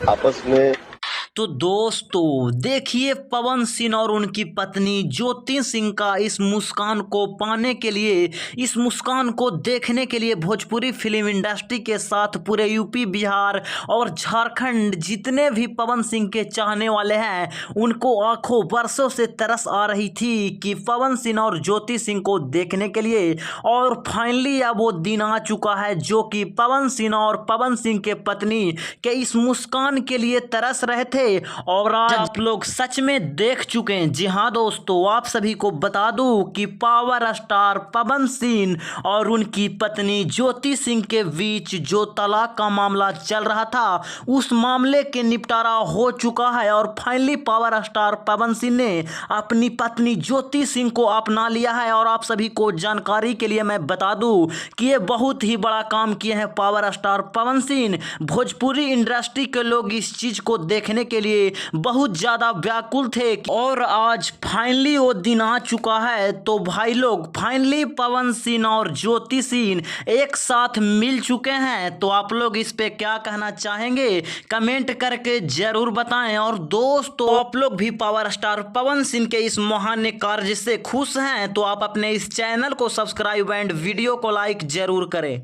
आपस में। तो दोस्तों देखिए पवन सिंह और उनकी पत्नी ज्योति सिंह का इस मुस्कान को पाने के लिए, इस मुस्कान को देखने के लिए भोजपुरी फिल्म इंडस्ट्री के साथ पूरे यूपी, बिहार और झारखंड जितने भी पवन सिंह के चाहने वाले हैं उनको आंखों बरसों से तरस आ रही थी कि पवन सिंह और ज्योति सिंह को देखने के लिए। और फाइनली अब वो दिन आ चुका है जो कि पवन सिंह और पवन सिंह के पत्नी के इस मुस्कान के लिए तरस रहे थे और आज आप लोग सच में देख चुके हैं। जी हाँ दोस्तों, आप सभी को बता दूं कि पावर स्टार पवन सिंह और उनकी पत्नी ज्योति सिंह के बीच जो तलाक का मामला चल रहा था उस मामले के निपटारा हो चुका है और finally power star Pawan Singh ने अपनी पत्नी ज्योति सिंह को अपना लिया है। और आप सभी को जानकारी के लिए मैं बता दूं कि ये बहुत ही बड़ा काम किए हैं power star Pawan Singh. Bhojpuri industry के लोग इस चीज को देखने के लिए बहुत ज्यादा व्याकुल थे और आज फाइनली वो दिन आ चुका है। तो भाई लोग फाइनली पवन सिंह और ज्योति सिंह एक साथ मिल चुके हैं। तो आप लोग इस पे क्या कहना चाहेंगे कमेंट करके जरूर बताएं। और दोस्तों आप लोग भी पावर स्टार पवन सिंह के इस महान कार्य से खुश हैं तो आप अपने इस चैनल को सब्सक्राइब एंड वीडियो को लाइक जरूर करें।